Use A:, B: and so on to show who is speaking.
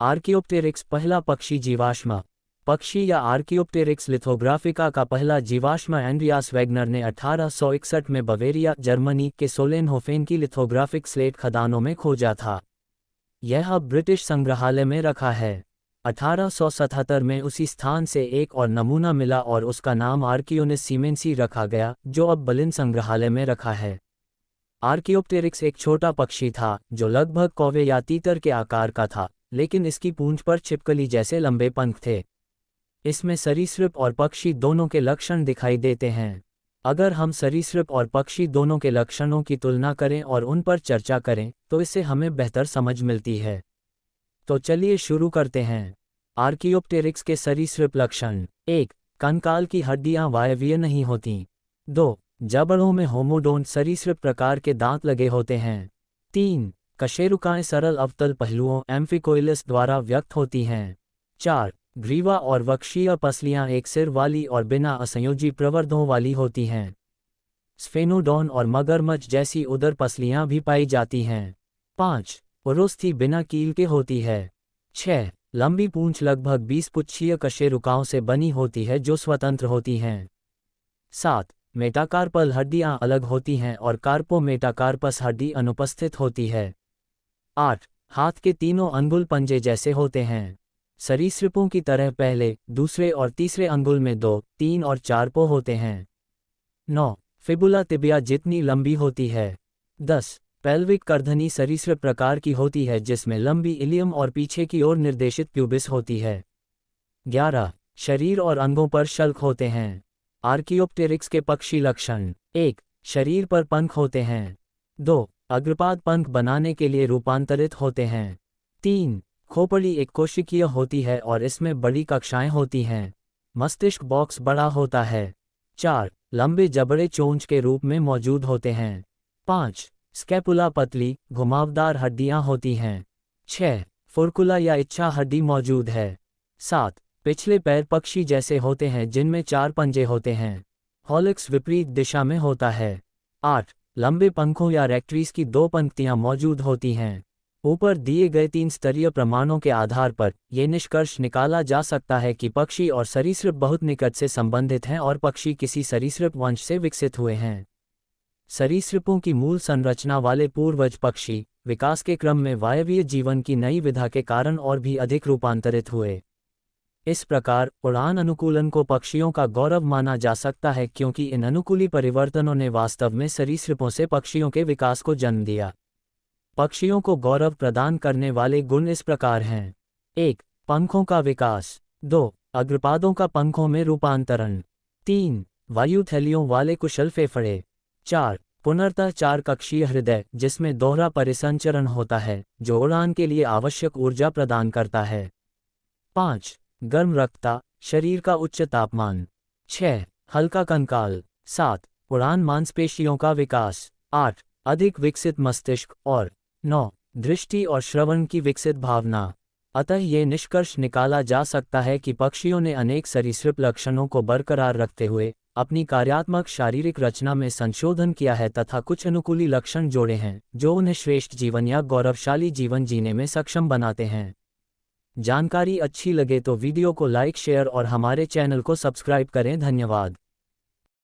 A: Archaeopteryx पहला पक्षी जीवाश्म पक्षी या आर्कियोप्टेरिक्स लिथोग्राफिका का पहला जीवाश्म एंड्रियास वैगनर ने 1861 में बवेरिया, जर्मनी के सोलेनहोफेन की लिथोग्राफिक स्लेट खदानों में खोजा था। यह अब ब्रिटिश संग्रहालय में रखा है। 1877 में उसी स्थान से एक और नमूना मिला और उसका नाम आर्कियोनिस सीमेंसी रखा गया, जो अब बर्लिन संग्रहालय में रखा है। आर्कियोप्टेरिक्स एक छोटा पक्षी था जो लगभग कौवे या तीतर के आकार का था, लेकिन इसकी पूंछ पर छिपकली जैसे लंबे पंख थे। इसमें सरीसृप और पक्षी दोनों के लक्षण दिखाई देते हैं। अगर हम सरीसृप और पक्षी दोनों के लक्षणों की तुलना करें और उन पर चर्चा करें तो इससे हमें बेहतर समझ मिलती है। तो चलिए शुरू करते हैं। आर्कियोप्टेरिक्स के सरीसृप लक्षण। 1. कंकाल की हड्डियां वायवीय नहीं होती। 2. जबड़ों में होमोडोंट सरीसृप प्रकार के दांत लगे होते हैं। 3. कशेरुकाएं सरल अवतल पहलुओं एम्फिकोइलस द्वारा व्यक्त होती हैं। 4. ग्रीवा और वक्षीय पसलियां एक सिर वाली और बिना असंयोजी प्रवर्धों वाली होती हैं। स्फेनोडॉन और मगरमच्छ जैसी उदर पसलियां भी पाई जाती हैं। 5. उरोस्थी बिना कील के होती है। 6. लंबी पूंछ लगभग 20 पुच्छीय कशेरुकाओं से बनी होती है जो स्वतंत्र होती हैं। 7. मेटाकार्पल हड्डियां अलग होती हैं और कार्पोमेटाकार्पस हड्डी अनुपस्थित होती है। 8. हाथ के तीनों अंगुल पंजे जैसे होते हैं। सरीसृपों की तरह पहले, दूसरे और तीसरे अंगुल में 2, 3 और 4 पो होते हैं। 9. फिबुला तिबिया जितनी लंबी होती है। 10. पेल्विक कर्धनी सरीसृप प्रकार की होती है जिसमें लंबी इलियम और पीछे की ओर निर्देशित प्यूबिस होती है। 11. शरीर और अंगों पर शल्क होते हैं। आर्कियोप्टेरिक्स के पक्षी लक्षण। 1. शरीर पर पंख होते हैं। 2. अग्रपाद पंख बनाने के लिए रूपांतरित होते हैं। 3. खोपड़ी एक कोशिकीय होती है और इसमें बड़ी कक्षाएं होती हैं। मस्तिष्क बॉक्स बड़ा होता है। 4. लंबे जबड़े चोंच के रूप में मौजूद होते हैं। 5. स्कैपुला पतली, घुमावदार हड्डियां होती हैं। 6. फुरकुला या इच्छा हड्डी मौजूद है। 7. पिछले पैर पक्षी जैसे होते हैं जिनमें 4 पंजे होते हैं। हॉलिक्स विपरीत दिशा में होता है। 8. लंबे पंखों या रेक्ट्रीज की 2 पंक्तियां मौजूद होती हैं। ऊपर दिए गए 3 स्तरीय प्रमाणों के आधार पर यह निष्कर्ष निकाला जा सकता है कि पक्षी और सरीसृप बहुत निकट से संबंधित हैं और पक्षी किसी सरीसृप वंश से विकसित हुए हैं। सरीसृपों की मूल संरचना वाले पूर्वज पक्षी विकास के क्रम में वायवीय जीवन की नई विधा के कारण और भी अधिक रूपांतरित हुए। इस प्रकार उड़ान अनुकूलन को पक्षियों का गौरव माना जा सकता है क्योंकि इन अनुकूली परिवर्तनों ने वास्तव में सरीसृपों से पक्षियों के विकास को जन्म दिया। पक्षियों को गौरव प्रदान करने वाले गुण इस प्रकार हैं। 1. पंखों का विकास। 2. अग्रपादों का पंखों में रूपांतरण। 3. वायुथैलियों वाले कुशल फेफड़े। 4. पुनर्तः 4 कक्षीय हृदय जिसमें दोहरा परिसंचरण होता है जो उड़ान के लिए आवश्यक ऊर्जा प्रदान करता है। 5. गर्म रक्तता, शरीर का उच्च तापमान। 6. हल्का कंकाल। 7. उड़ान मांसपेशियों का विकास। 8. अधिक विकसित मस्तिष्क और 9. दृष्टि और श्रवण की विकसित भावना। अतः ये निष्कर्ष निकाला जा सकता है कि पक्षियों ने अनेक सरीसृप लक्षणों को बरकरार रखते हुए अपनी कार्यात्मक शारीरिक रचना में संशोधन किया है तथा कुछ अनुकूली लक्षण जोड़े हैं जो उन्हें श्रेष्ठ जीवन या गौरवशाली जीवन जीने में सक्षम बनाते हैं। जानकारी अच्छी लगे तो वीडियो को लाइक, शेयर और हमारे चैनल को सब्सक्राइब करें। धन्यवाद।